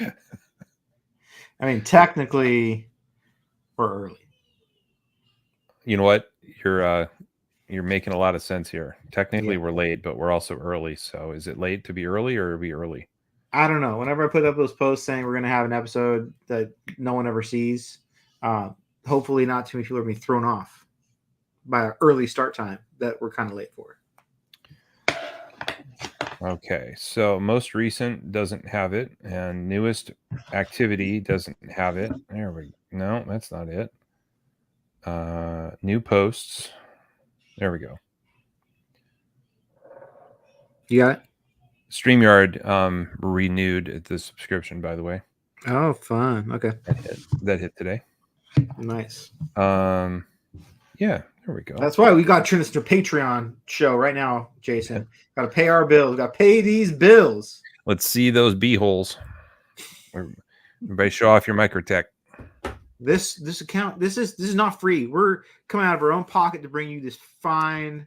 I mean, technically, we're early. You know what? You're making a lot of sense here. Technically, we're late, but we're also early. So, is it late to be early, or are we early? I don't know. Whenever I put up those posts saying we're going to have an episode that no one ever sees, hopefully not too many people are being thrown off by an early start time that we're kind of late for. Okay, so most recent doesn't have it, and newest activity doesn't have it. There we no, that's not it. New posts. There we go. You got it? StreamYard renewed the subscription, by the way. Oh, fun. Okay. That hit today. Nice. Yeah, there we go. That's why we got to turn this into a Patreon show right now, Jason. Got to pay our bills. Got to pay these bills. Let's see those b-holes. Everybody show off your Microtech. This account, this is not free. We're coming out of our own pocket to bring you this fine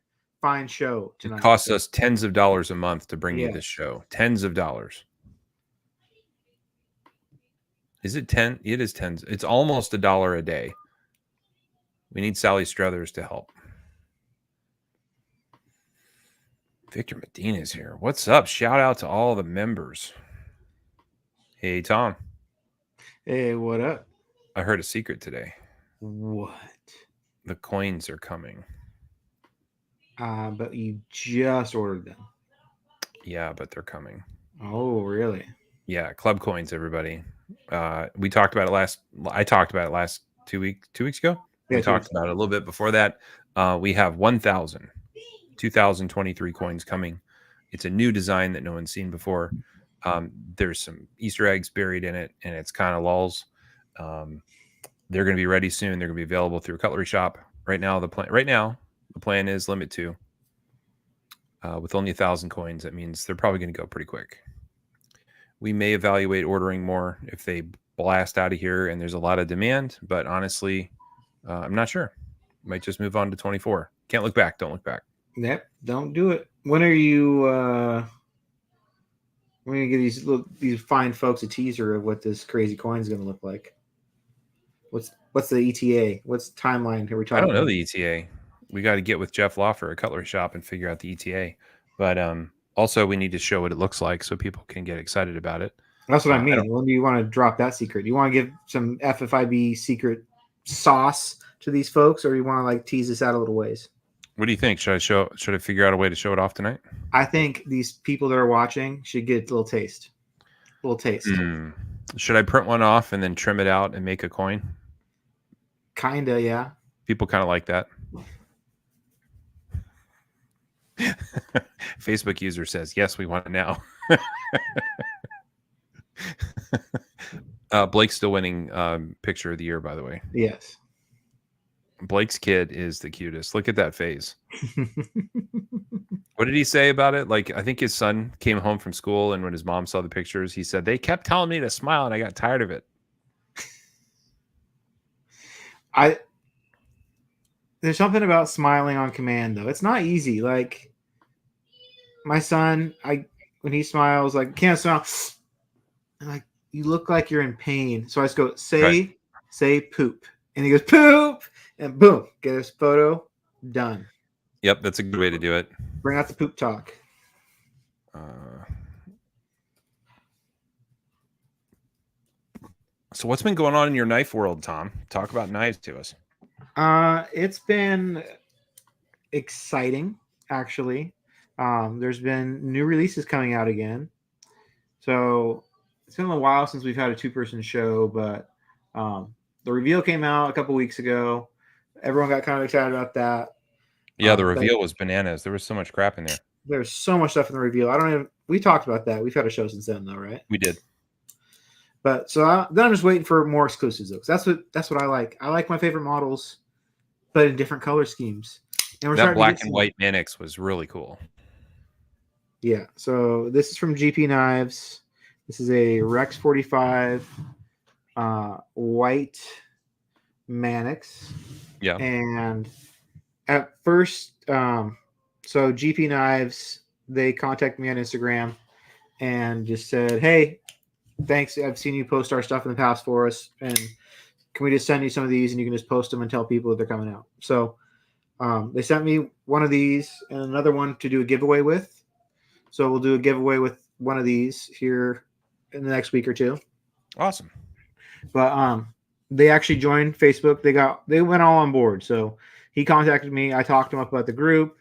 show tonight. It costs us tens of dollars a month to bring you this show. Tens of dollars. Is it 10? It is tens. It's almost $1 a day. We need Sally Struthers to help. Victor Medina's here. What's up? Shout out to all the members. Hey, Tom. Hey, what up? I heard a secret today. What? The coins are coming. But you just ordered them. Yeah, but they're coming. Oh, really? Yeah, club coins, everybody. We talked about it I talked about it last 2 weeks ago. Yeah, we talked about it a little bit before that. We have 2023 coins coming. It's a new design that no one's seen before. There's some Easter eggs buried in it, and it's kind of lulls. They're going to be ready soon. They're going to be available through a cutlery shop. Right now, the plan is limit 2. With only 1,000 coins, that means they're probably going to go pretty quick. We may evaluate ordering more if they blast out of here and there's a lot of demand, but honestly, I'm not sure. Might just move on to 24. Can't look back. Don't look back. Yep, don't do it. When are you we're going to give these fine folks a teaser of what this crazy coin is going to look like? What's the ETA? What's the timeline are we talking I don't know about? the ETA. We got to get with Jeff Loffer, a cutlery shop, and figure out the ETA. But also, we need to show what it looks like so people can get excited about it. That's what I mean. When do you want to drop that secret? Do you want to give some FFIB secret sauce to these folks, or you want to like tease this out a little ways? What do you think? Should I figure out a way to show it off tonight? I think these people that are watching should get a little taste. Should I print one off and then trim it out and make a coin? Kinda, yeah. People kind of like that. Facebook user says, yes, we want it now. Blake's still winning picture of the year, by the way. Yes. Blake's kid is the cutest. Look at that face. What did he say about it? Like, I think his son came home from school, and when his mom saw the pictures, he said, they kept telling me to smile, and I got tired of it. There's something about smiling on command, though. It's not easy. Like, my son, when he smiles, like, can't smile. Like, you look like you're in pain. So I just go, say poop. And he goes, poop. And boom, get his photo. Done. Yep, that's a good way to do it. Bring out the poop talk. So what's been going on in your knife world, Tom? Talk about knives to us. It's been exciting, actually. There's been new releases coming out again. So it's been a while since we've had a 2-person show, but the reveal came out a couple weeks ago. Everyone got kind of excited about that. Yeah, the reveal was bananas. There was so much crap in there. There's so much stuff in the reveal. We talked about that. We've had a show since then, though, right? We did. But so then I'm just waiting for more exclusives, though. That's what I like. I like my favorite models, but in different color schemes. And that black and white Manix was really cool. Yeah. So this is from GP Knives. This is a Rex 45 white Manix. Yeah. And at first, so GP Knives, they contacted me on Instagram and just said, hey, thanks. I've seen you post our stuff in the past for us, and can we just send you some of these and you can just post them and tell people that they're coming out? So they sent me one of these and another one to do a giveaway with. So we'll do a giveaway with one of these here in the next week or two. Awesome. But they actually joined Facebook. They went all on board. So he contacted me. I talked to him up about the group,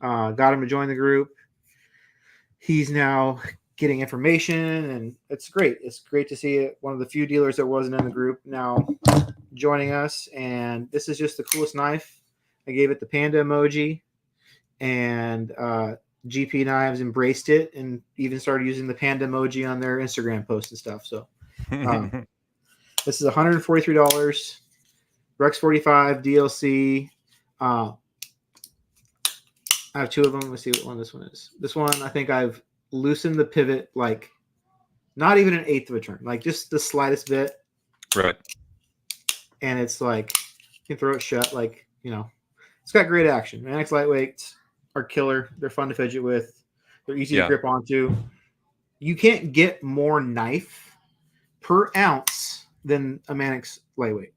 got him to join the group. He's now getting information, and it's great. It's great to see it. One of the few dealers that wasn't in the group now joining us. And this is just the coolest knife. I gave it the panda emoji, and GP Knives embraced it and even started using the panda emoji on their Instagram posts and stuff. So this is $143, Rex 45 DLC. I have two of them. Let's see what one this one is. This one, I think I've loosened the pivot like not even an eighth of a turn, like just the slightest bit. Right. And it's like you can throw it shut, like, you know, it's got great action. Manix lightweights are killer. They're fun to fidget with. They're easy to grip onto. You can't get more knife per ounce than a Manix lightweight.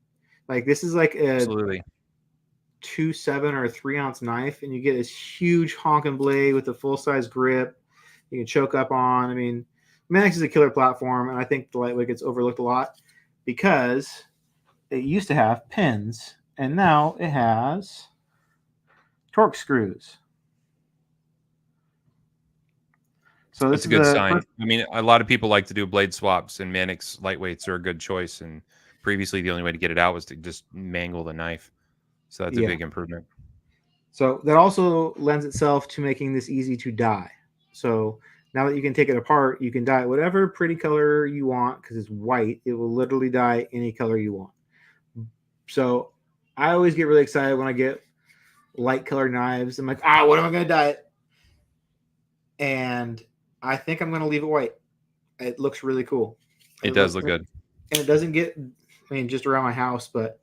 Like this is like a Absolutely 2.7 or a 3-ounce knife, and you get this huge honking blade with a full size grip. You can choke up on. I mean, Manix is a killer platform, and I think the lightweight gets overlooked a lot because it used to have pins, and now it has torque screws. So that's a good sign. I mean, a lot of people like to do blade swaps, and Manix lightweights are a good choice. And previously, the only way to get it out was to just mangle the knife. So that's a big improvement. So that also lends itself to making this easy to dye. So now that you can take it apart, you can dye it whatever pretty color you want because it's white. It will literally dye any color you want. So I always get really excited when I get light colored knives. I'm like, what am I going to dye it? And I think I'm going to leave it white. It looks really cool. It does look good. And it doesn't get, I mean, just around my house, but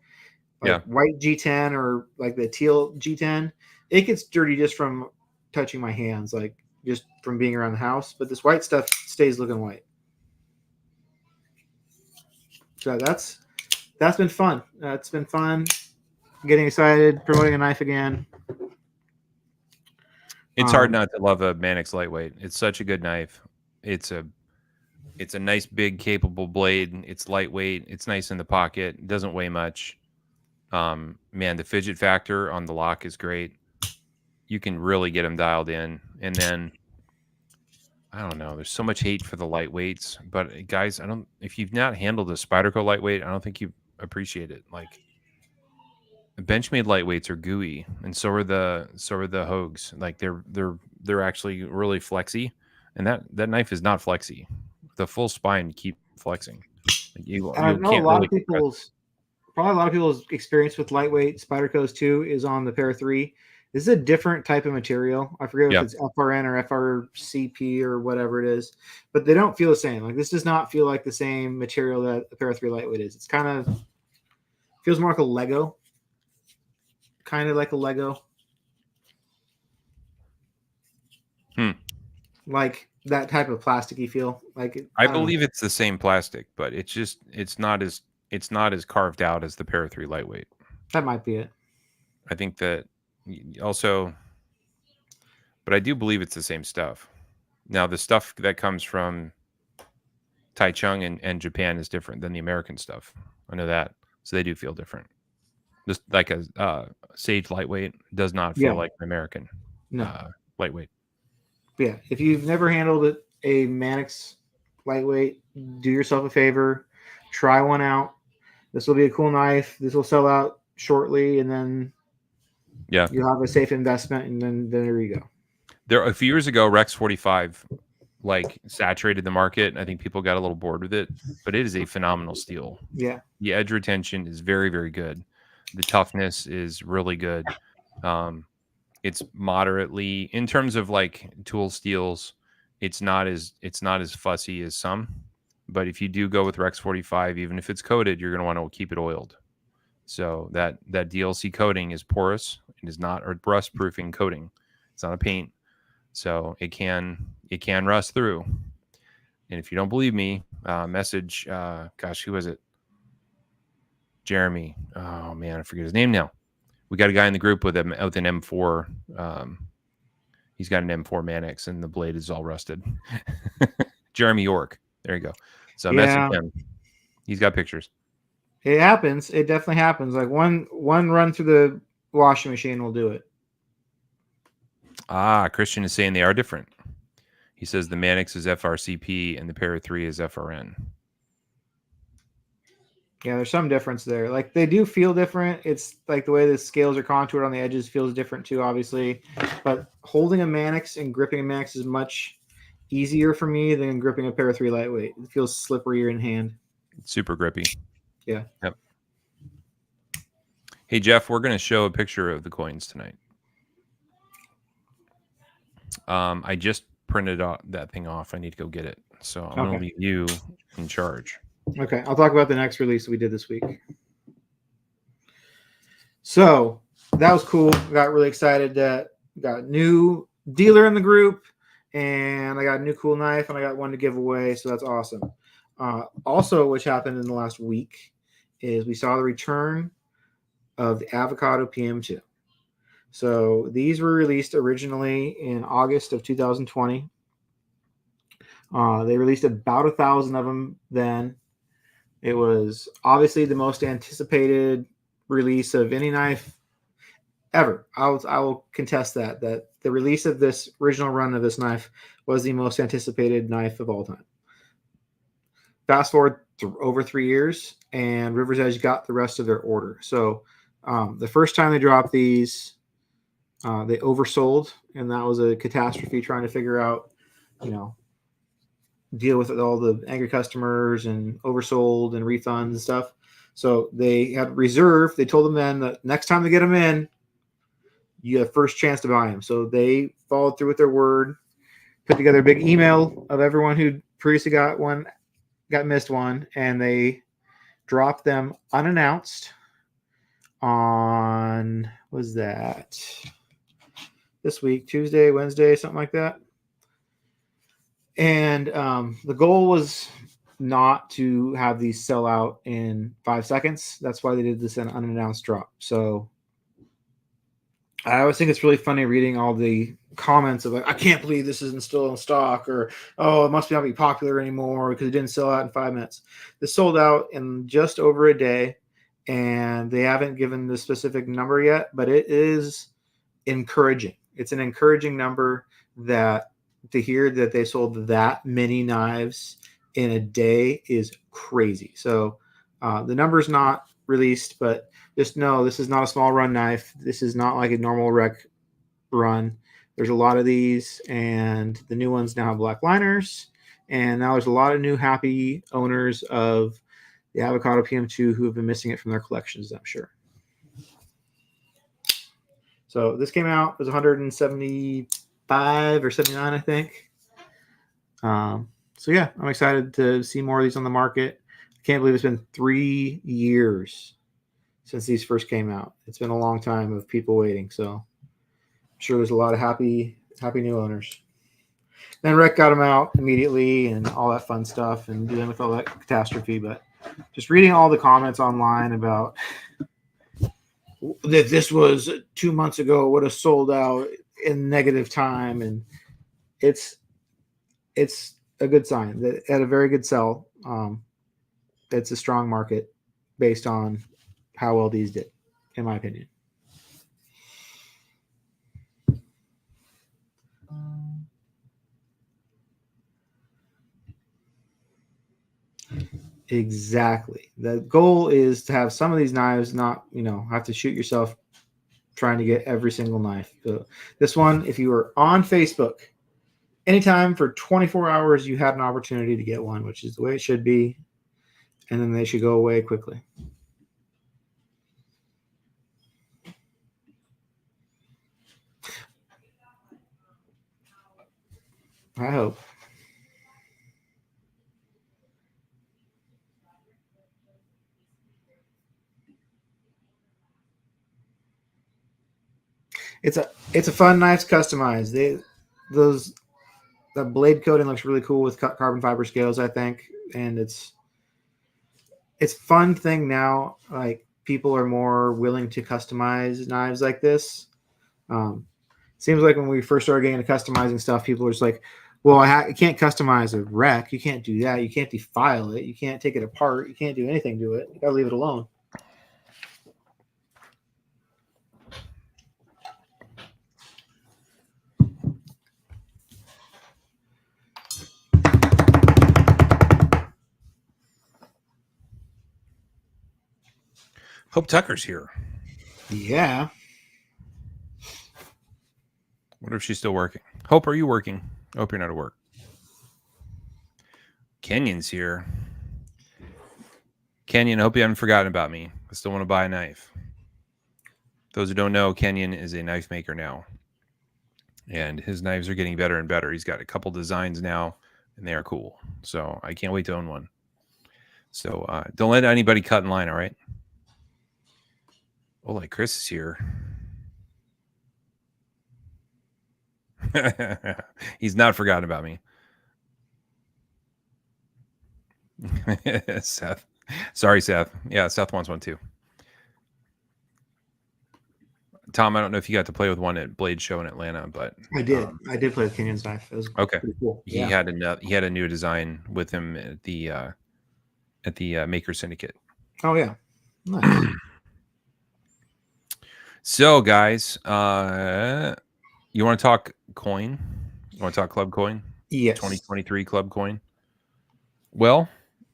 like white G10 or like the teal G10, it gets dirty just from touching my hands, like just from being around the house. But this white stuff stays looking white. So that's been fun. It's been fun getting excited, promoting a knife again. It's hard not to love a Manix lightweight. It's such a good knife. It's a nice, big, capable blade. It's lightweight. It's nice in the pocket. It doesn't weigh much. Man, the fidget factor on the lock is great. You can really get them dialed in. And then, I don't know, there's so much hate for the lightweights. But guys, if you've not handled a Spyderco lightweight, I don't think you appreciate it. Like, Benchmade lightweights are gooey, and so are the Hogues. Like they're actually really flexy, and that knife is not flexy. The full spine keep flexing. Like I know a lot of people's experience with lightweight Spydercos too is on the Para 3. This is a different type of material. I forget if it's FRN or FRCP or whatever it is, but they don't feel the same. Like this does not feel like the same material that the Para 3 lightweight is. It's kind of feels more like a Lego. Kind of like a Lego. Like that type of plasticky feel. Like I believe it's the same plastic, but it's not as carved out as the Para 3 lightweight. That might be it. I think that also, but I do believe it's the same stuff. Now the stuff that comes from Taichung and Japan is different than the American stuff. I know that. So they do feel different. Just like a Sage lightweight does not feel like an American lightweight. Yeah, if you've never handled a Manix lightweight, do yourself a favor, try one out. This will be a cool knife. This will sell out shortly, and then you'll have a safe investment, and then there you go. There a few years ago, Rex 45 like saturated the market. I think people got a little bored with it, but it is a phenomenal steel. Yeah, the edge retention is very, very good. The toughness is really good. It's moderately in terms of like tool steels. It's not as fussy as some, but if you do go with Rex 45, even if it's coated, you're going to want to keep it oiled. So that DLC coating is porous. It is not a rust proofing coating. It's not a paint, so it can rust through. And if you don't believe me, message. Gosh, who was it? Jeremy. Oh man, I forget his name now. We got a guy in the group with an M4. He's got an M4 Mannix, and the blade is all rusted. Jeremy York. There you go. So message him. He's got pictures. It happens. It definitely happens. Like one run through the washing machine will do it. Christian is saying they are different. He says the Mannix is FRCP and the Para 3 is FRN. Yeah, there's some difference there. Like they do feel different. It's like the way the scales are contoured on the edges feels different too, obviously. But holding a Mannix and gripping a Mannix is much easier for me than gripping a Para 3 lightweight. It feels slipperier in hand. It's super grippy. Yeah. Yep. Hey Jeff, we're going to show a picture of the coins tonight. I just printed out that thing off. I need to go get it. So I'm going to leave you in charge. Okay, I'll talk about the next release we did this week. So that was cool. I got really excited that got a new dealer in the group, and I got a new cool knife, and I got one to give away. So that's awesome. Also, which happened in the last week is we saw the return of the Avocado PM2. So these were released originally in August of 2020. They released about 1,000 of them then. It was obviously the most anticipated release of any knife ever. I will contest that the release of this original run of this knife was the most anticipated knife of all time. Fast forward over 3 years, and River's Edge got the rest of their order. So the first time they dropped these, they oversold, and that was a catastrophe trying to figure out, deal with all the angry customers and oversold and refunds and stuff. So they had reserve. They told them then that next time they get them in, you have first chance to buy them. So they followed through with their word, put together a big email of everyone who previously got missed one, and they dropped them unannounced on, was that this week, Tuesday, Wednesday, something like that. And the goal was not to have these sell out in 5 seconds. That's why they did this an unannounced drop. So I always think it's really funny reading all the comments of like, I can't believe this isn't still in stock, or, oh, it must not be popular anymore because it didn't sell out in 5 minutes. This sold out in just over a day, and they haven't given the specific number yet, but it is encouraging. It's an encouraging number to hear that they sold that many knives in a day is crazy. So the number's not released, but just know this is not a small run knife. This is not like a normal rec run. There's a lot of these, and the new ones now have black liners. And now there's a lot of new happy owners of the Avocado PM2 who have been missing it from their collections, I'm sure. So this came out, it was 175 or 79, I think. So yeah, I'm excited to see more of these on the market. I can't believe it's been 3 years since these first came out. It's been a long time of people waiting. So I'm sure there's a lot of happy new owners. Then Rec got them out immediately and all that fun stuff and dealing with all that catastrophe. But just reading all the comments online about that this was 2 months ago, would have sold out in negative time, and it's a good sign that at a very good sell. It's a strong market based on how well these did, in my opinion. Exactly. The goal is to have some of these knives not, have to shoot yourself trying to get every single knife. So this one, if you were on Facebook, anytime for 24 hours, you had an opportunity to get one, which is the way it should be. And then they should go away quickly. I hope. It's a fun knife to customize. The blade coating looks really cool with carbon fiber scales, I think. and it's fun thing now. Like people are more willing to customize knives like this. Seems like when we first started getting into customizing stuff, people are just like, well, you can't customize a wreck. You can't do that. You can't defile it. You can't take it apart. You can't do anything to it. You gotta leave it alone. Hope Tucker's here. Yeah. Wonder if she's still working. Hope, are you working? Hope you're not at work. Kenyon's here. Kenyon, hope you haven't forgotten about me. I still want to buy a knife. Those who don't know, Kenyon is a knife maker now. And his knives are getting better and better. He's got a couple designs now, and they are cool. So I can't wait to own one. So don't let anybody cut in line, all right? Oh, like Chris is here. He's not forgotten about me. Seth. Sorry, Seth. Yeah, Seth wants one too. Tom, I don't know if you got to play with one at Blade Show in Atlanta, but I did. I did play with Kenyon's knife. It was okay. Pretty cool. He had a new design with him at the Maker Syndicate. Oh yeah. Nice. So, guys, you want to talk coin? You want to talk club coin? Yes. 2023 club coin. Well,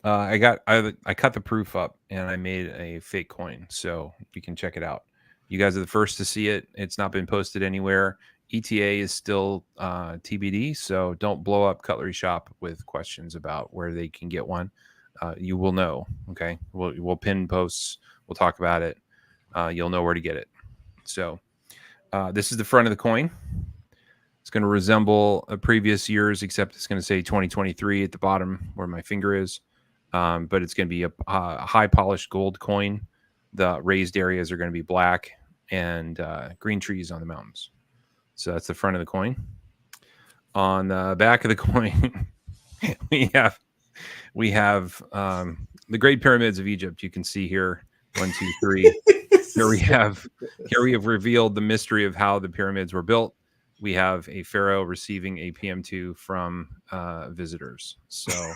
I cut the proof up and I made a fake coin, so you can check it out. You guys are the first to see it. It's not been posted anywhere. ETA is still TBD, so don't blow up Cutlery Shop with questions about where they can get one. You will know. Okay, we'll pin posts. We'll talk about it. You'll know where to get it. So this is the front of the coin. It's going to resemble a previous year's, except it's going to say 2023 at the bottom where my finger is. But it's going to be a high polished gold coin. The raised areas are going to be black and green trees on the mountains. So that's the front of the coin. On the back of the coin, we have the Great Pyramids of Egypt. You can see here 1, 2, 3. Here we have revealed the mystery of how the pyramids were built. We have a pharaoh receiving a PM2 from visitors. So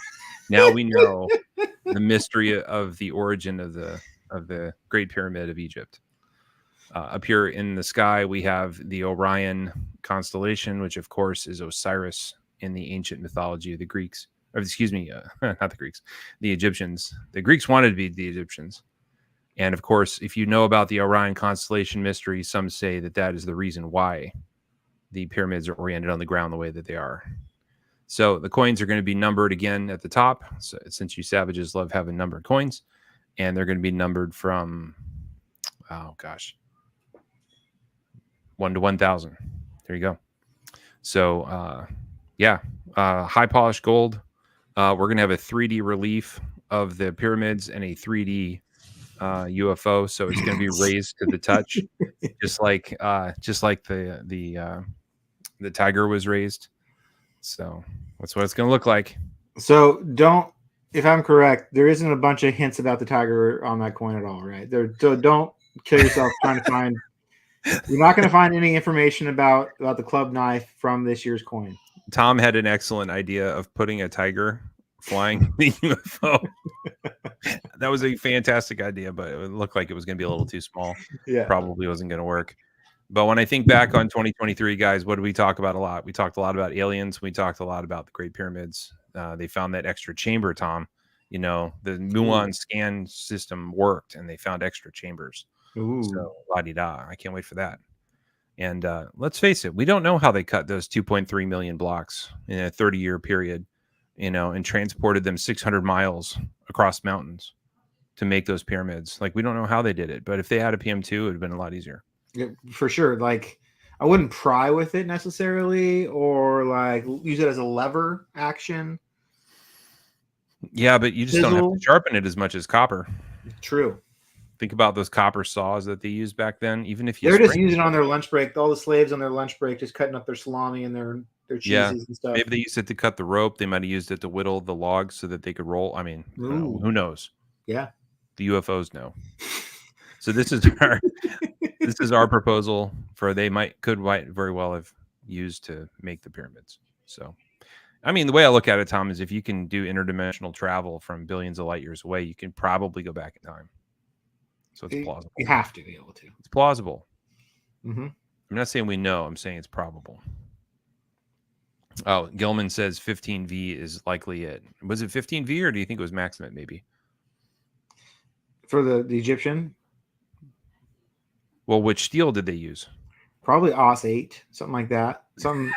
now we know the mystery of the origin of the Great Pyramid of Egypt. Up here in the sky, we have the Orion constellation, which of course is Osiris in the ancient mythology of the Greeks. Or excuse me, not the Greeks, the Egyptians. The Greeks wanted to be the Egyptians. And of course, if you know about the Orion constellation mystery, some say that is the reason why the pyramids are oriented on the ground the way that they are. So the coins are going to be numbered again at the top, so, since you savages love having numbered coins. And they're going to be numbered from, 1 to 1,000. There you go. So, high polished gold. We're going to have a 3D relief of the pyramids and a 3D UFO. So it's going to be raised to the touch, just like the tiger was raised. So that's what it's going to look like. So if I'm correct, there isn't a bunch of hints about the tiger on that coin at all, right? Don't kill yourself trying to find. You're not going to find any information about the club knife from this year's coin. Tom had an excellent idea of putting a tiger flying the UFO. That was a fantastic idea, but it looked like it was going to be a little too small. Yeah, probably wasn't going to work. But when I think back on 2023, guys, what did we talk about a lot? We talked a lot about aliens. We talked a lot about the Great Pyramids. They found that extra chamber, Tom. You know, the muon scan system worked, and they found extra chambers. Ooh. So, la-di-da. I can't wait for that. And let's face it, we don't know how they cut those 2.3 million blocks in a 30-year period, and transported them 600 miles across mountains to make those pyramids. Like, we don't know how they did it, but if they had a PM2, it would have been a lot easier. Yeah, for sure. Like, I wouldn't pry with it necessarily, or like use it as a lever action. Yeah, but you just don't have to sharpen it as much as copper. True. Think about those copper saws that they used back then. Even if they're just using on their lunch break, all the slaves on their lunch break, just cutting up their salami and their their Yeah. cheeses and stuff. Maybe they used it to cut the rope. They might have used it to whittle the logs so that they could roll. I mean, I don't know. Ooh, Who knows? yeah. The UFOs know. So this is our proposal for might very well have used to make the pyramids. So, I mean, the way I look at it, Tom, is if you can do interdimensional travel from billions of light years away, you can probably go back in time. So it's plausible. You have to be able to. It's plausible. Mm-hmm. I'm not saying we know. I'm saying it's probable. Oh, Gilman says 15V is likely it. Was it 15V or do you think it was Maximate maybe? For the Egyptian, Well, which steel did they use? probably Os 8, something like that. Something.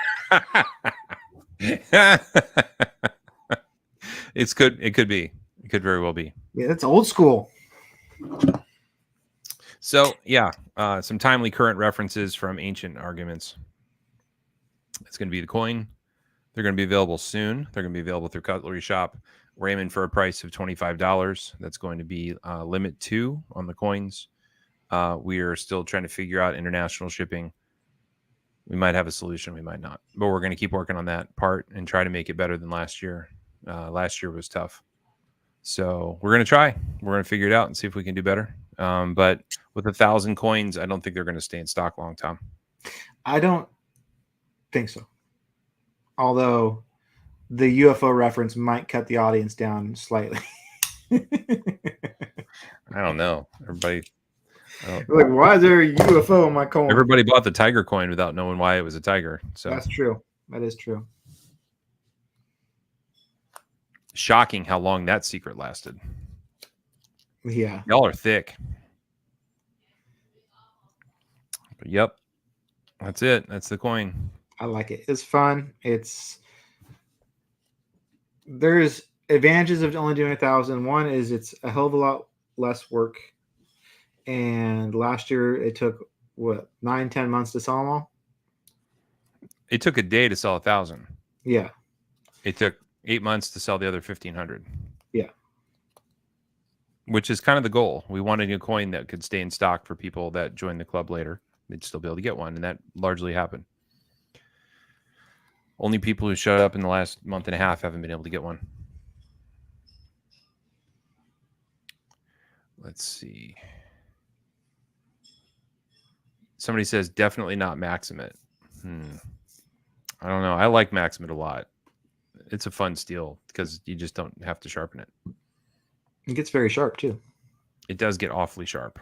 It could be. It could very well be. Yeah, that's old school. So yeah, some timely current references from ancient arguments. It's going to be the coin. They're going to be available soon. They're going to be available through Cutlery Shop. We're aiming for a price of $25. That's going to be limit 2 on the coins. We are still trying to figure out international shipping. We might have a solution. We might not. But we're going to keep working on that part and try to make it better than last year. Last year was tough. So we're going to try. We're going to figure it out and see if we can do better. But with 1,000 coins, I don't think they're going to stay in stock long, Tom. I don't think so. Although the UFO reference might cut the audience down slightly. I don't know. Everybody. Like, why is there a UFO on my coin? Everybody bought the tiger coin without knowing why it was a tiger. So that's true. That is true. Shocking how long that secret lasted. Yeah. Y'all are thick. But yep. That's it. That's the coin. I like it. It's fun. There's advantages of only doing 1,000. One is it's a hell of a lot less work. And last year it took 9-10 months to sell them all. It took a day to sell 1,000. Yeah. It took 8 months to sell the other 1,500. Yeah. Which is kind of the goal. We wanted a coin that could stay in stock for people that join the club later. They'd still be able to get one, and that largely happened. Only people who showed up in the last month and a half haven't been able to get one. Let's see. Somebody says definitely not Maximate. I don't know. I like Maximate a lot. It's a fun steel because you just don't have to sharpen it. It gets very sharp too. It does get awfully sharp.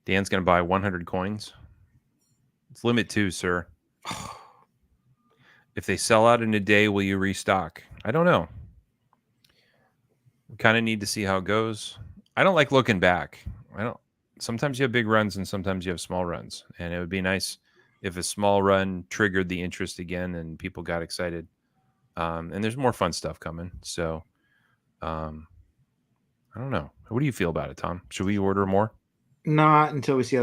Dan's going to buy 100 coins. It's limit 2, sir. If they sell out in a day, will you restock? I don't know. We kind of need to see how it goes. I don't like looking back. Sometimes you have big runs and sometimes you have small runs. And it would be nice if a small run triggered the interest again and people got excited. And there's more fun stuff coming. So, I don't know. What do you feel about it, Tom? Should we order more? Not until we see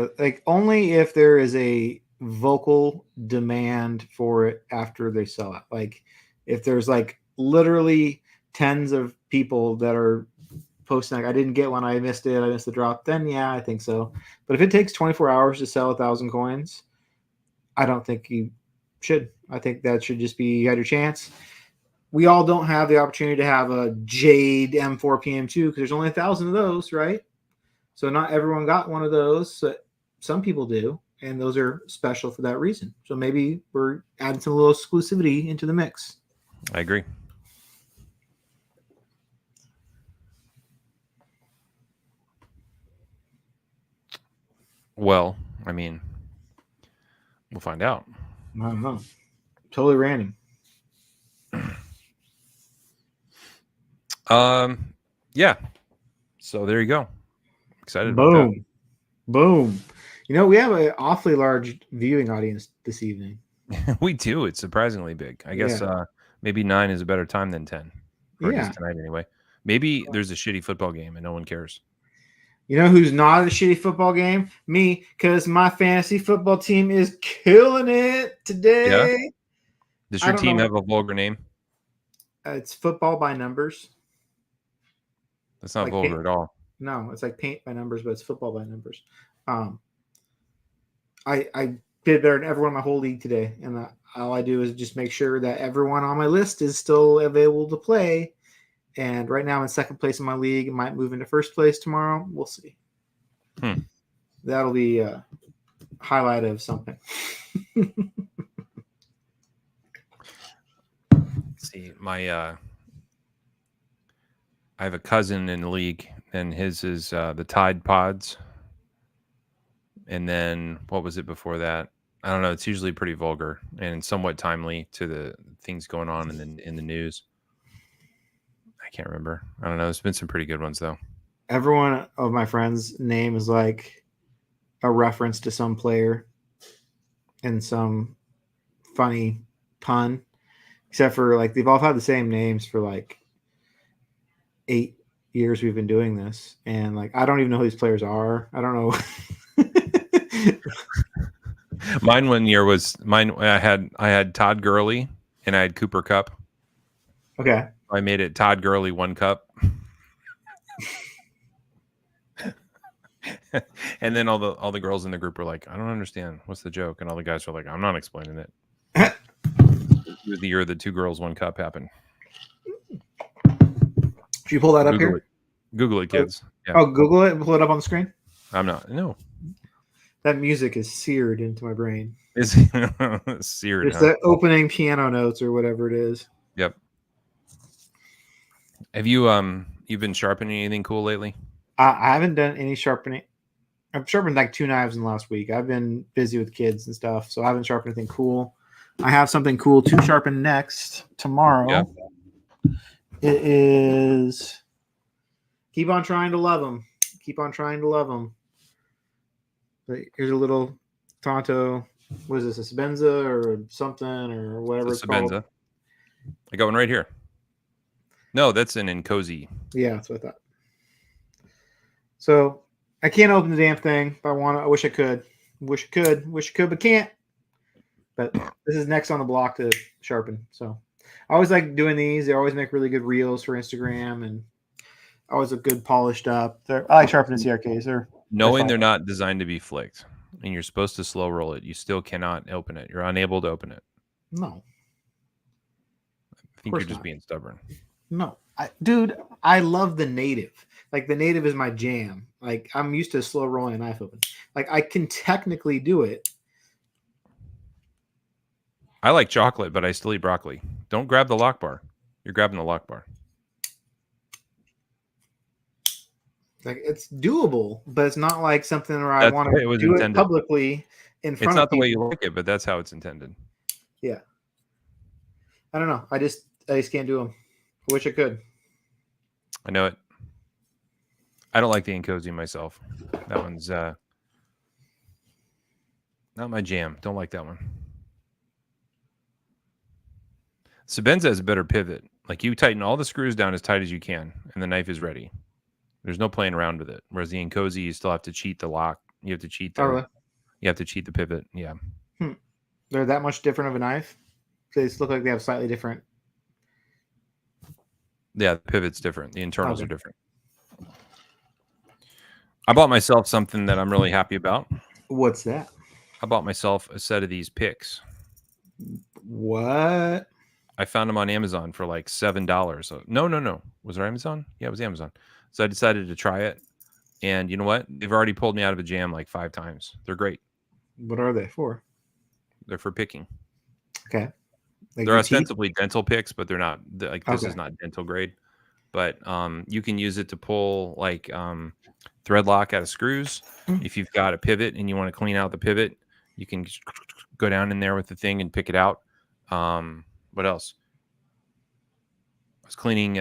only if there is a vocal demand for it after they sell it. Like if there's literally tens of people that are posting I didn't get one, I missed it, I missed the drop, then yeah, I think so. But if it takes 24 hours to sell 1,000 coins, I don't think you should. I think that should just be you had your chance. We all don't have the opportunity to have a Jade M4 PM2 because there's only 1,000 of those, right? So not everyone got one of those. So some people do, and those are special for that reason. So maybe we're adding some little exclusivity into the mix. I agree. Well, I mean, we'll find out. I don't know. Totally random. Yeah. So there you go. Excited Boom. about that. Boom. We have an awfully large viewing audience this evening. We do. It's surprisingly big. I guess maybe 9 is a better time than 10. Or it is tonight anyway. Maybe there's a shitty football game and no one cares. You know who's not at a shitty football game? Me, because my fantasy football team is killing it today. Yeah? Does your team have a vulgar name? It's football by numbers. That's not vulgar at all. No, it's like paint by numbers, but it's football by numbers. I did better than everyone in my whole league today, and all I do is just make sure that everyone on my list is still available to play. And right now I'm in second place in my league. I might move into first place tomorrow. We'll see. That'll be a highlight of something. See, I have a cousin in the league, and his is the Tide Pods. And then what was it before that? I don't know. It's usually pretty vulgar and somewhat timely to the things going on in the news. I can't remember. I don't know. There's been some pretty good ones though. Every one of my friends' name is like a reference to some player and some funny pun, except for like they've all had the same names for like 8 years we've been doing this, and like I don't even know who these players are. I don't know. Mine one year was mine. I had Todd Gurley and I had Cooper Cup. Okay. I made it Todd Gurley 1 cup. And then all the girls in the group were like, I don't understand. What's the joke? And all the guys were like, I'm not explaining it. It was the year the 2 girls 1 cup happened. Should you pull that up Google here? It. Google it, kids. Yeah. Oh, Google it and pull it up on the screen? I'm not. No. That music is seared into my brain. Is seared. It's the opening piano notes or whatever it is. Yep. Have you you've been sharpening anything cool lately? I haven't done any sharpening. I've sharpened like 2 knives in the last week. I've been busy with kids and stuff, so I haven't sharpened anything cool. I have something cool to sharpen next tomorrow. Yeah. It is keep on trying to love them. Keep on trying to love them. Here's a little Tonto. What is this? A Sabenza or something or whatever it's called? Sabenza. I got one right here. No, that's an Incozy. Yeah, that's what I thought. So I can't open the damn thing, but I wish I could. Wish I could, but can't. But this is next on the block to sharpen. So I always like doing these. They always make really good reels for Instagram and always look good polished up. I like sharpening CRKs. Knowing they're not designed to be flicked and you're supposed to slow roll it, you still cannot open it. You're unable to open it. No. I think you're just being stubborn. No. Dude, I love the native. Like the native is my jam. Like I'm used to slow rolling a knife open. Like I can technically do it. I like chocolate, but I still eat broccoli. Don't grab the lock bar. You're grabbing the lock bar. Like it's doable, but it's not like something where I want to do it publicly in front of people. It's not the way you like it, but that's how it's intended. Yeah. I don't know. I just can't do them. I wish I could. I know it. I don't like the Incozy myself. That one's not my jam. Don't like that one. Sabenza has a better pivot. Like you tighten all the screws down as tight as you can, and the knife is ready. There's no playing around with it. Whereas the Incozy, you still have to cheat the lock. You have to cheat the. You have to cheat the pivot. Yeah. They're that much different of a knife. They look like they have slightly different. Yeah, the pivot's different. The internals are different. I bought myself something that I'm really happy about. What's that? I bought myself a set of these picks. What? I found them on Amazon for like $7. So, no. Was there Amazon? Yeah, it was Amazon. So I decided to try it. And you know what? They've already pulled me out of a jam like 5 times. They're great. What are they for? They're for picking. Okay. Like they're ostensibly dental picks, but they're not. Like this is not dental grade. But you can use it to pull like thread lock out of screws. If you've got a pivot and you want to clean out the pivot, you can go down in there with the thing and pick it out. What else? I was cleaning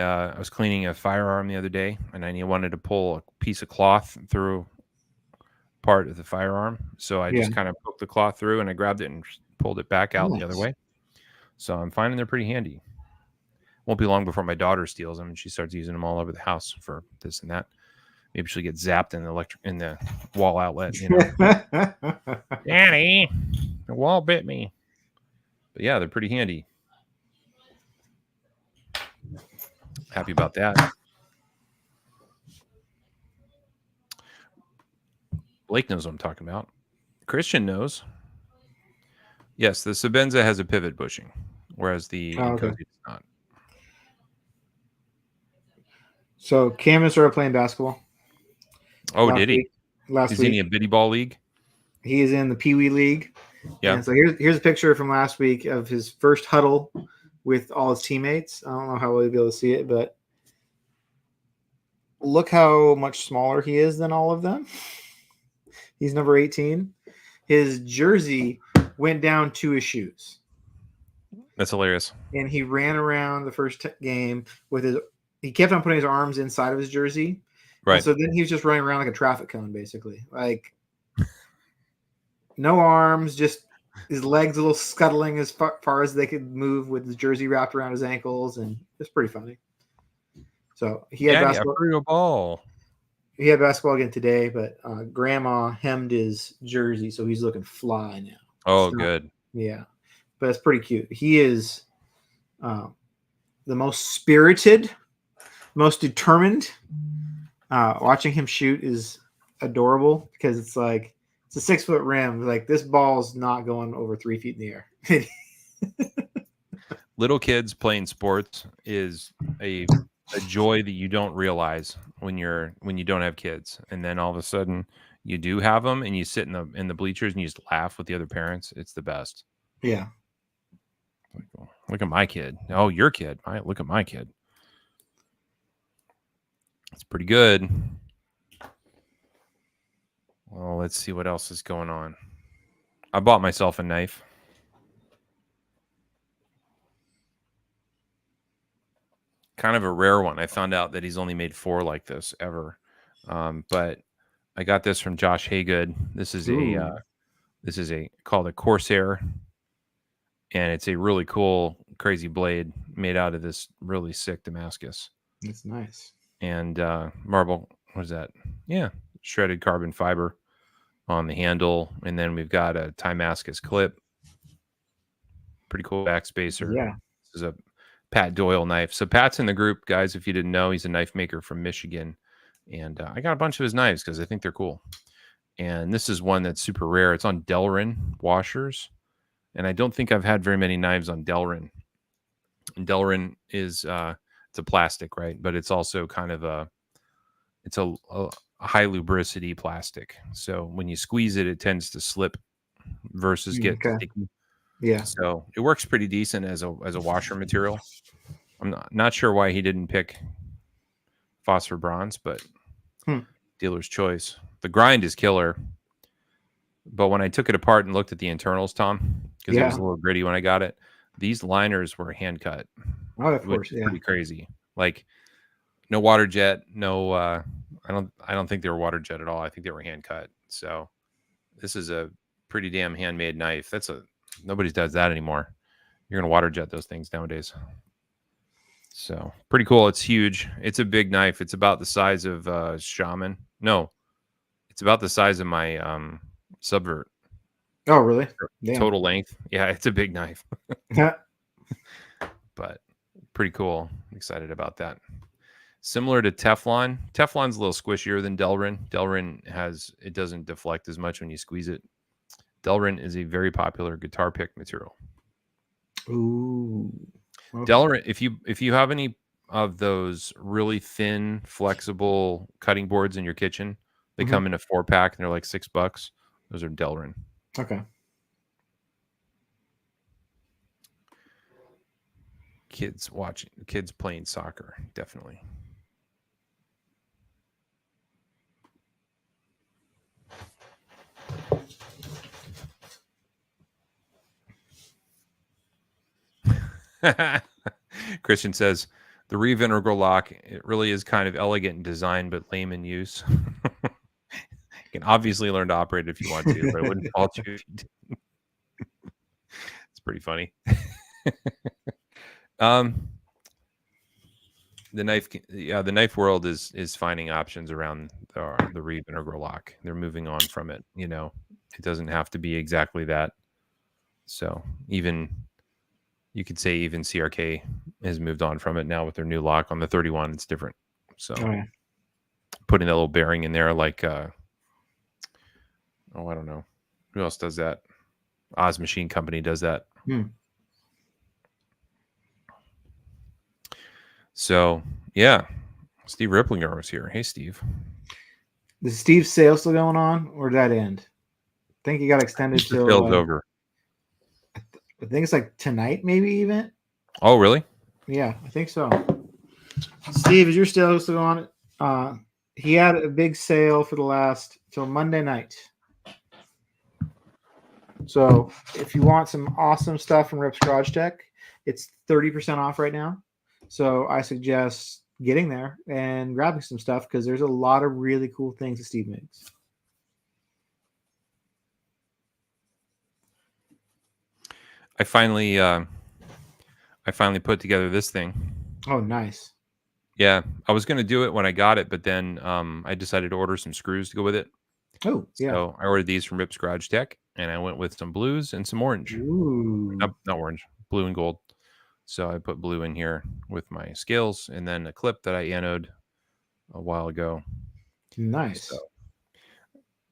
a firearm the other day, and I wanted to pull a piece of cloth through part of the firearm. So I just kind of poked the cloth through, and I grabbed it and pulled it back out the other way. So I'm finding they're pretty handy. Won't be long before my daughter steals them, and she starts using them all over the house for this and that. Maybe she'll get zapped in the wall outlet. You know, Daddy, the wall bit me. But yeah, they're pretty handy. Happy about that. Blake knows what I'm talking about. Christian knows. Yes, the Sabenza has a pivot bushing, whereas the Okay. Incosi does not. So Cameron started playing basketball Oh, last did he? week. Last Is he in week a bitty ball league? he is in the Pee Wee League, Yeah. and so here's a picture from last week of his first huddle with all his teammates. I don't know how we'll be able to see it, but look how much smaller he is than all of them. He's number 18. His jersey went down to his shoes, That's hilarious. and he ran around the first game with his. He kept on putting his arms inside of his jersey, and Right. so then he was just running around like a traffic cone, basically, like no arms, just his legs a little scuttling as far as they could move with his jersey wrapped around his ankles, and it's pretty funny. So he had Daddy, I basketball. threw a ball. He had basketball again today, but Grandma hemmed his jersey, so he's looking fly now. Oh, It's not- good. yeah, but it's pretty cute. He is the most spirited, most determined. Watching him shoot is adorable because it's like it's a 6-foot rim. Like this ball's not going over 3 feet in the air. Little kids playing sports is a joy that you don't realize when you don't have kids, and then all of a sudden you do have them, and you sit in the bleachers and you just laugh with the other parents. It's the best. Yeah. Like, oh, look at my kid. Oh, your kid. Look at my kid. It's pretty good. Well, let's see what else is going on. I bought myself a knife. Kind of a rare one. I found out that he's only made 4 like this ever. But I got this from Josh Haygood. This is called a Corsair, and it's a really cool, crazy blade made out of this really sick Damascus. That's nice. And marble, what is that? Yeah, shredded carbon fiber on the handle, and then we've got a Damascus clip. Pretty cool backspacer. Yeah. This is a Pat Doyle knife. So Pat's in the group, guys. If you didn't know, he's a knife maker from Michigan, and I got a bunch of his knives because I think they're cool. And this is one that's super rare. It's on Delrin washers, and I don't think I've had very many knives on Delrin. And Delrin is it's a plastic, right? But it's also kind of a high lubricity plastic. So when you squeeze it, it tends to slip versus get sticky. Yeah. So it works pretty decent as a washer material. I'm not sure why he didn't pick phosphor bronze, but dealer's choice. The grind is killer. But when I took it apart and looked at the internals, Tom, because it was a little gritty when I got it, these liners were hand cut. Oh, of course, yeah. Pretty crazy. Like no water jet, no. I don't think they were water jet at all. I think they were hand cut. So this is a pretty damn handmade knife. Nobody does that anymore. You're gonna water jet those things nowadays. So pretty cool. It's huge. It's a big knife. It's about the size of Shaman. No, it's about the size of my Subvert. Oh, really? Total length. Yeah, it's a big knife. But pretty cool. I'm excited about that. Similar to Teflon. Teflon's a little squishier than Delrin. Delrin it doesn't deflect as much when you squeeze it. Delrin is a very popular guitar pick material. Ooh. Okay. Delrin, if you have any of those really thin, flexible cutting boards in your kitchen, they come in a 4-pack and they're like $6. Those are Delrin. Okay. Kids playing soccer, definitely. Christian says the Reeve integral lock, it really is kind of elegant in design but lame in use. You can obviously learn to operate it if you want to, but I wouldn't fault you if you didn't. It's pretty funny. The knife world is finding options around the Reeve integral lock. They're moving on from it. It doesn't have to be exactly that. So even you could say even CRK has moved on from it now with their new lock on the 31. It's different. So putting that little bearing in there, like I don't know who else does that. Oz Machine Company does that. So yeah, Steve Ripplinger was here. Hey, Steve. Is Steve's sale still going on, or did that end? I think he got extended The till sale's over. I think it's like tonight, maybe even. Oh, really? Yeah, I think so. Steve, is your sale still on? He had a big sale for the last till Monday night. So if you want some awesome stuff from Rip's Garage Tech, it's 30% off right now. So I suggest getting there and grabbing some stuff because there's a lot of really cool things that Steve makes. I finally put together this thing. Oh, nice. Yeah, I was going to do it when I got it, but then I decided to order some screws to go with it. Oh, yeah. So I ordered these from Rip's Garage Tech, and I went with some blues and some orange. Ooh. Not orange, blue and gold. So I put blue in here with my scales, and then a clip that I anoded a while ago. Nice. So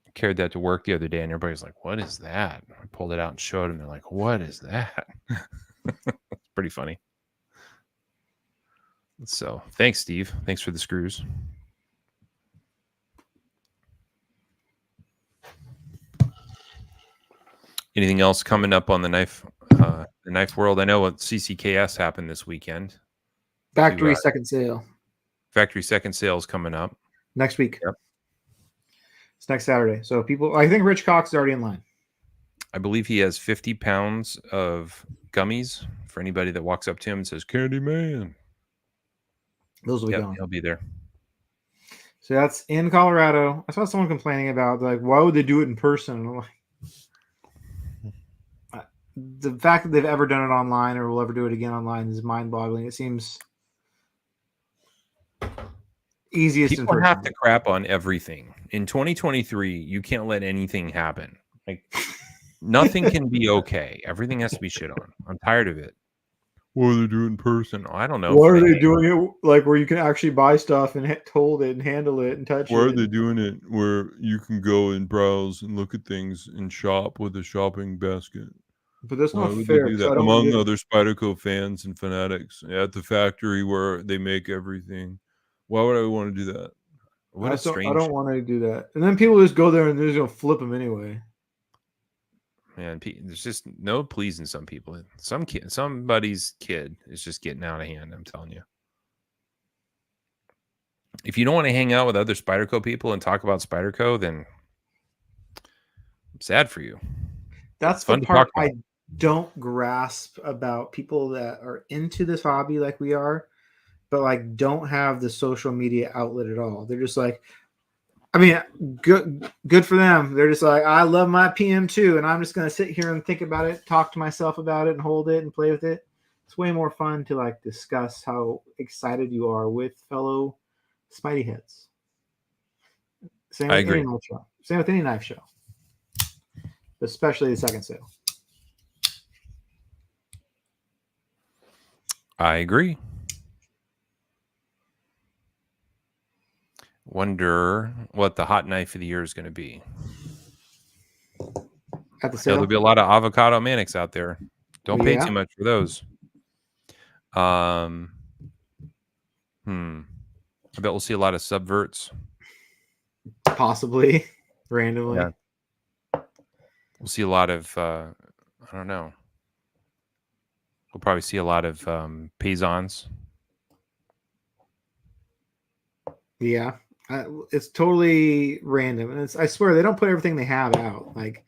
I carried that to work the other day, and everybody's like, "What is that?" I pulled it out and showed them. They're like, "What is that?" It's pretty funny. So thanks, Steve. Thanks for the screws. Anything else coming up on the knife world? I know what CCKS happened this weekend. Factory second sale. Factory second sale is coming up next week. Yep. It's next Saturday. So I think Rich Cox is already in line. I believe he has 50 pounds of gummies for anybody that walks up to him and says, "Candyman." Those will be gone. He'll be there. So that's in Colorado. I saw someone complaining about like, why would they do it in person? The fact that they've ever done it online or will ever do it again online is mind-boggling. It seems easiest. People have to crap on everything. In 2023, you can't let anything happen. Like nothing can be okay. Everything has to be shit on. I'm tired of it. What are they doing in person? I don't know. Why are they doing it like where you can actually buy stuff and hold it and handle it and touch it? Why are they doing it where you can go and browse and look at things and shop with a shopping basket? But that's not fair. Do that? Among other Spyderco fans and fanatics at the factory where they make everything. Why would I want to do that? What a strange. I don't want to do that. And then people just go there and they're just gonna flip them anyway. Man, there's just no pleasing some people. Somebody's kid is just getting out of hand. I'm telling you. If you don't want to hang out with other Spyderco people and talk about Spyderco, then I'm sad for you. That's the part I don't grasp about people that are into this hobby like we are, but like don't have the social media outlet at all. They're just like, I mean, good for them. They're just like, I love my PM2, and I'm just going to sit here and think about it, talk to myself about it, and hold it and play with it. It's way more fun to like discuss how excited you are with fellow Spidey heads. Same with any knife show. Same with any knife show, especially the second sale. I agree. Wonder what the hot knife of the year is going to be. At the sale, there'll be a lot of avocado manics out there. Don't pay too much for those. I bet we'll see a lot of subverts. Possibly, randomly. Yeah. We'll see a lot of, I don't know. We'll probably see a lot of Paisans. Yeah. It's totally random. And I swear, they don't put everything they have out. Like,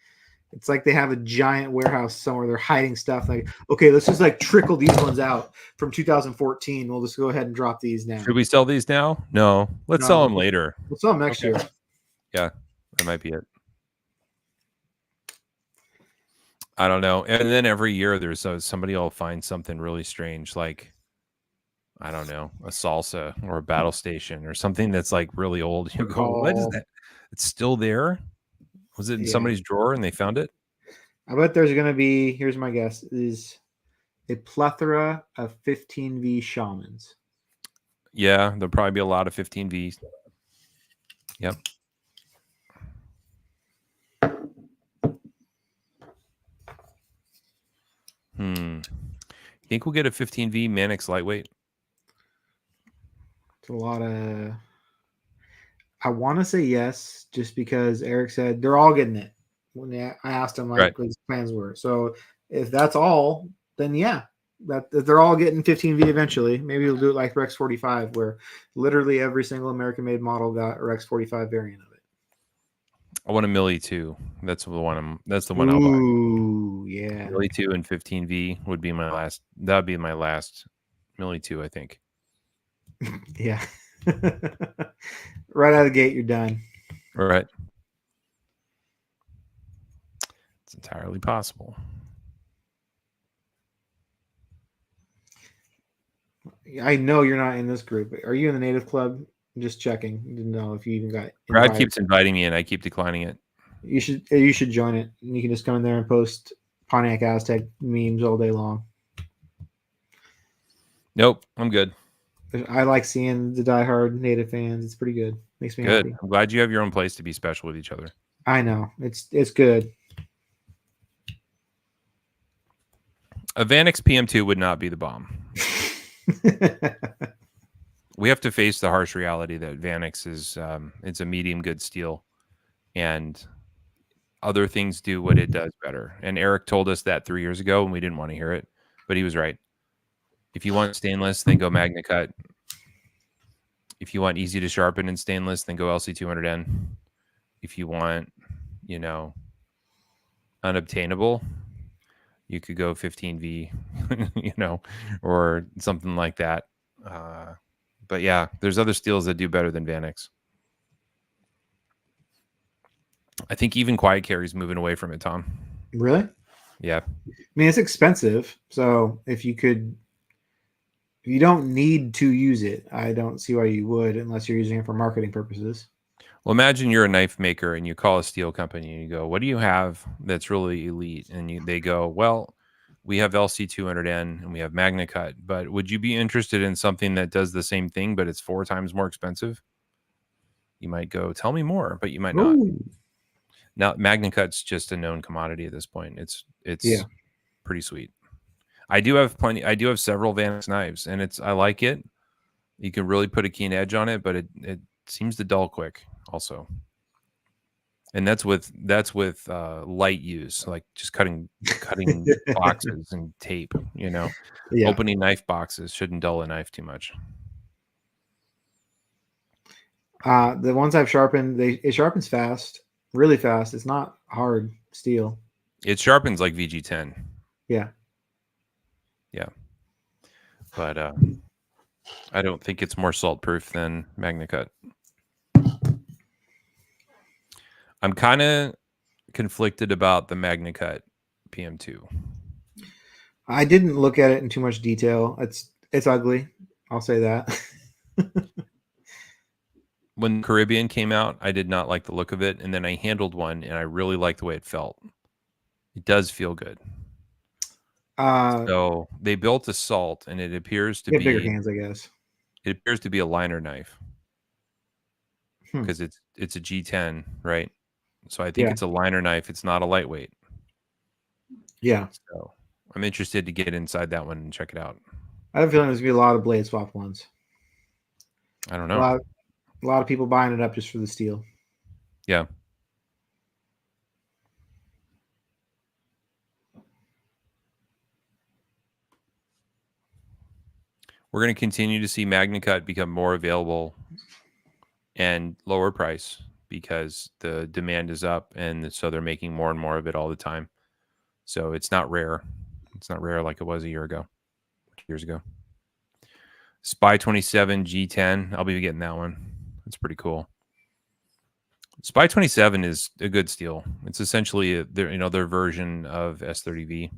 it's like they have a giant warehouse somewhere. They're hiding stuff. Like, okay, let's just like trickle these ones out from 2014. We'll just go ahead and drop these now. Should we sell these now? No. Let's sell them later. We'll sell them next year. Yeah, that might be it. I don't know. And then every year there's somebody will find something really strange, like, I don't know, a salsa or a battle station or something that's like really old. You go, what is that? It's still there? Was it in somebody's drawer and they found it? I bet there's going to be, here's my guess, is a plethora of 15V shamans. Yeah, there'll probably be a lot of 15Vs. Yep. You think we'll get a 15V Mannix lightweight? It's a lot of. I want to say yes, just because Eric said they're all getting it. When I asked him like Right. what his plans were, so if that's all, then yeah, that they're all getting 15V eventually. Maybe we'll do it like Rex 45, where literally every single American-made model got a Rex 45 variant of it. I want a Millie 2. That's the one. That's the one I'll buy. Ooh, yeah, Millie 2 and 15V would be my last. That'd be my last Millie 2, I think. yeah. Right out of the gate, you're done. All right. It's entirely possible. I know you're not in this group. Are you in the Native Club? I'm just checking. Didn't know if you even got Brad invited. keeps inviting me, and I keep declining it. You should join it. And you can just come in there and post Pontiac Aztec memes all day long. Nope, I'm good. I like seeing the diehard Native fans. It's pretty good. Makes me Good. happy. I'm glad you have your own place to be special with each other. I know. It's good. A Vanix PM2 would not be the bomb. We have to face the harsh reality that Vanix is it's a medium good steel, and other things do what it does better. And Eric told us that 3 years ago, and we didn't want to hear it, but he was right. If you want stainless, then go Magna Cut. If you want easy to sharpen in stainless, then go LC200N. If you want, unobtainable, you could go 15V, or something like that. But yeah, there's other steels that do better than Vanix. I think even Quiet Carry's moving away from it, Tom. Really? Yeah. I mean, it's expensive. So if you don't need to use it, I don't see why you would unless you're using it for marketing purposes. Well, imagine you're a knife maker and you call a steel company and you go, "What do you have that's really elite?" And they go, "Well, we have LC200N and we have Magna Cut, but would you be interested in something that does the same thing, but it's 4 times more expensive?" You might go, "Tell me more," but you might not. Ooh. Now, Magna Cut's just a known commodity at this point. It's pretty sweet. I do have several Vanix knives, and I like it. You can really put a keen edge on it, but it seems to dull quick also. And that's with light use, like just cutting boxes and tape, Yeah. Opening knife boxes shouldn't dull a knife too much. The ones I've sharpened, it sharpens fast, really fast. It's not hard steel. It sharpens like VG10. Yeah. Yeah. But I don't think it's more salt proof than Magna Cut. I'm kind of conflicted about the Magna Cut PM2. I didn't look at it in too much detail. It's ugly. I'll say that. When Caribbean came out, I did not like the look of it, and then I handled one, and I really liked the way it felt. It does feel good. So they built a salt, and it appears to be bigger hands, I guess. It appears to be a liner knife Hmm. because it's a G10, right? So I think it's a liner knife. It's not a lightweight. Yeah. So I'm interested to get inside that one and check it out. I have a feeling there's gonna be a lot of blade swap ones. I don't know. A lot of people buying it up just for the steel. Yeah. We're going to continue to see Magna Cut become more available and lower price because the demand is up, and so they're making more and more of it all the time. So it's not rare. It's not rare like it was a year ago, 2 years ago. Spy 27 G10. I'll be getting that one. It's pretty cool. Spy 27 is a good steel. It's essentially their version of S30V,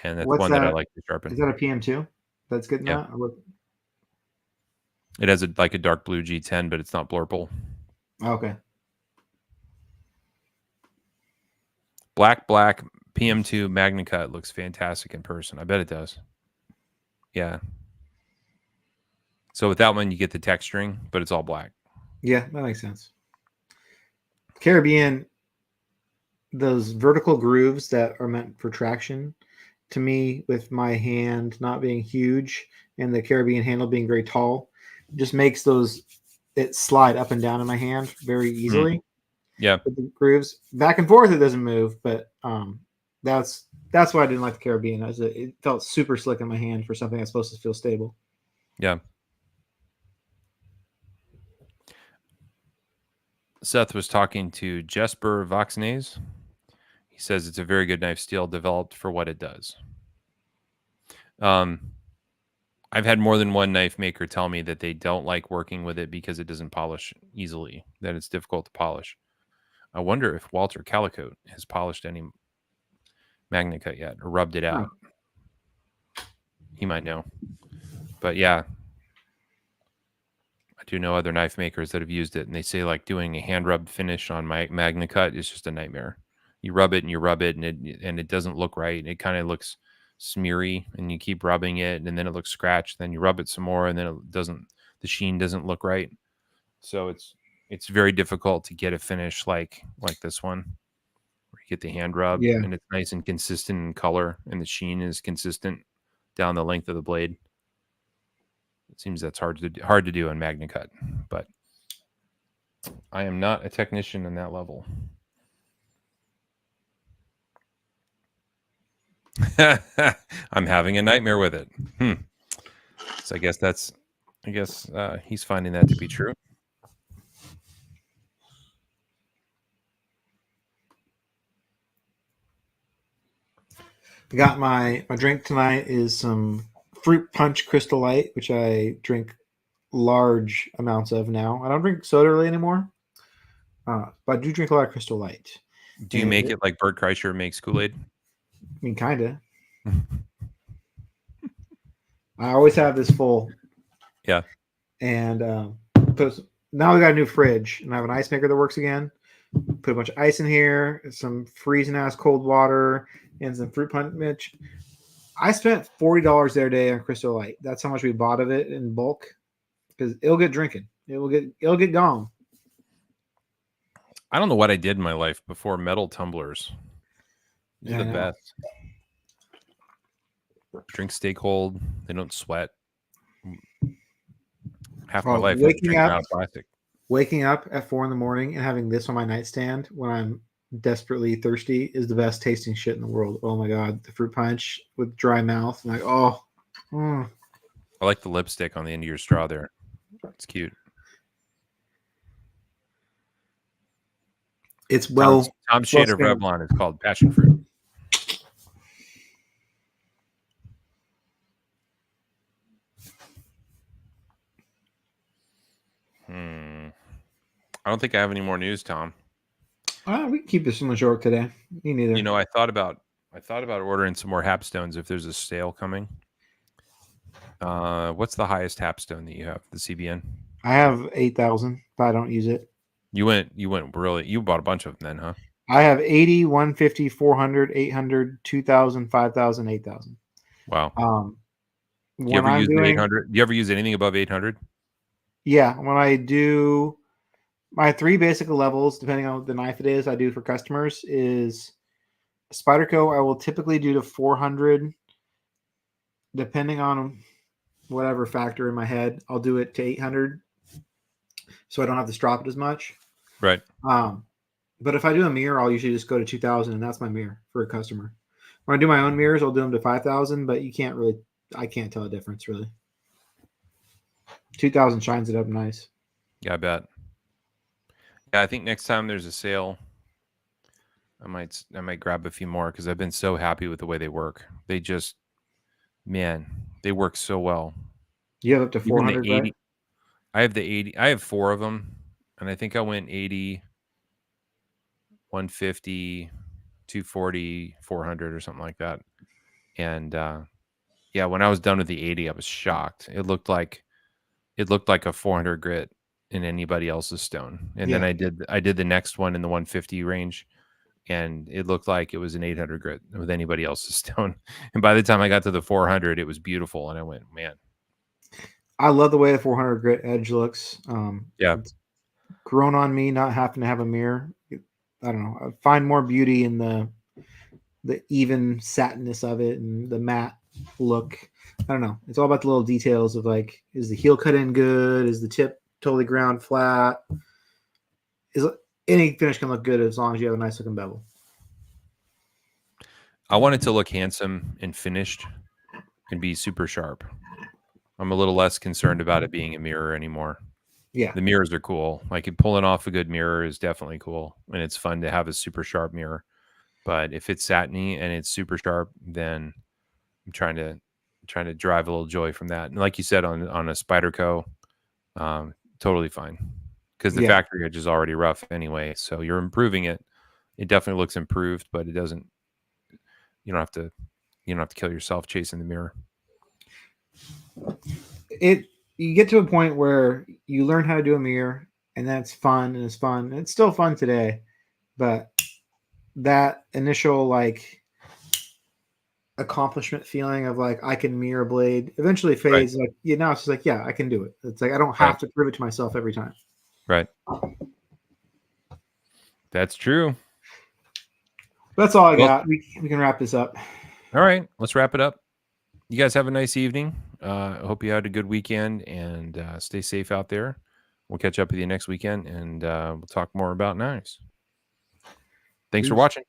and that's one that I like to sharpen. Is that a PM2? That's getting that? It has a dark blue G10, but it's not blurple. Okay. Black PM2 Magna Cut looks fantastic in person. I bet it does. Yeah. So with that one, you get the texturing, but it's all black. Yeah, that makes sense. Caribbean, those vertical grooves that are meant for traction, to me with my hand not being huge and the Caribbean handle being very tall. It just makes it slide up and down in my hand very Mm. easily. Yeah. With the grooves back and forth, it doesn't move, but that's why I didn't like the Caribbean. It felt super slick in my hand for something that's supposed to feel stable. Yeah. Seth was talking to Jesper Voxnays. He says it's a very good knife steel developed for what it does. I've had more than one knife maker tell me that they don't like working with it because it doesn't polish easily, that it's difficult to polish. I wonder if Walter Calicote has polished any MagnaCut yet or rubbed it out. He might know. But yeah, I do know other knife makers that have used it, and they say like doing a hand rub finish on my MagnaCut is just a nightmare. You rub it and you rub it, and it doesn't look right. It kind of looks smeary, and you keep rubbing it, and then it looks scratched. Then you rub it some more, and then it doesn't. The sheen doesn't look right. So it's very difficult to get a finish like this one, where you get the hand rub, and it's nice and consistent in color, and the sheen is consistent down the length of the blade. It seems that's hard to do on MagnaCut, but I am not a technician in that level. I'm having a nightmare with it. So I guess he's finding that to be true. I got my drink tonight is some fruit punch Crystal Light, which I drink large amounts of now. I don't drink soda really anymore, but I do drink a lot of Crystal Light. Do you make it like Bert Kreischer makes Kool-Aid? I mean, kind of. I always have this full. Yeah. And now we got a new fridge, and I have an ice maker that works again. Put a bunch of ice in here, some freezing ass cold water, and some fruit punch. I spent $40 their day on Crystal Light. That's how much we bought of it in bulk, because it'll get drinking. It'll get gone. I don't know what I did in my life before metal tumblers. They're the best. Drink stay cold. They don't sweat. Half my life is drinking out of plastic. Waking up at 4 a.m. and having this on my nightstand when I'm desperately thirsty is the best tasting shit in the world. Oh my god, the fruit punch with dry mouth. And I like the lipstick on the end of your straw there. It's cute. It's Tom's shade of Revlon is called passion fruit. I don't think I have any more news, Tom. We can keep this one short today. Me neither. You know, I thought about ordering some more Hapstones if there's a sale coming. What's the highest Hapstone that you have? The CBN? I have 8,000, but I don't use it. You bought a bunch of them then, huh? I have 80, 150, 400, 800, 2,000, 5,000, 8,000. Wow. Do you ever use the 800? Do you ever use anything above 800? Yeah, when I do my 3 basic levels, depending on the knife it is, I do for customers is Spyderco. I will typically do to 400, depending on whatever factor in my head. I'll do it to 800, so I don't have to strop it as much. Right. But if I do a mirror, I'll usually just go to 2,000, and that's my mirror for a customer. When I do my own mirrors, I'll do them to 5,000, but I can't tell a difference really. 2,000 shines it up nice. Yeah, I bet. Yeah, I think next time there's a sale, I might grab a few more because I've been so happy with the way they work. They just, man, they work so well. You have up to 400, right? I have the 80. I have 4 of them, and I think I went 80, 150, 240, 400 or something like that. And yeah, when I was done with the 80, I was shocked. It looked like a 400 grit in anybody else's stone. And then I did the next one in the 150 range, and it looked like it was an 800 grit with anybody else's stone. And by the time I got to the 400, it was beautiful. And I went, man, I love the way the 400 grit edge looks. Yeah. It's grown on me not having to have a mirror. I don't know. I find more beauty in the the even satinness of it and the matte look. I don't know. It's all about the little details of like, is the heel cut in good? Is the tip totally ground flat? Is any finish can look good as long as you have a nice looking bevel. I want it to look handsome and finished and be super sharp. I'm a little less concerned about it being a mirror anymore. Yeah. The mirrors are cool. Like pulling off a good mirror is definitely cool, and it's fun to have a super sharp mirror. But if it's satiny and it's super sharp, then I'm trying to drive a little joy from that. And like you said on a Spyderco, totally fine, because the Yeah. factory edge is already rough anyway. So you're improving it. It definitely looks improved, but it doesn't. You don't have to kill yourself chasing the mirror. You get to a point where you learn how to do a mirror, and that's fun, and it's fun. And it's still fun today, but that initial like accomplishment feeling of like I can mirror blade eventually fades. Right. Like now it's just like, yeah, I can do it. It's like I don't have Right. to prove it to myself every time. Right. That's true. That's all I Well, got. We can wrap this up. all right, let's wrap it up. You guys have a nice evening. I hope you had a good weekend, and stay safe out there. We'll catch up with you next weekend, and we'll talk more about knives. Thanks for Peace. watching.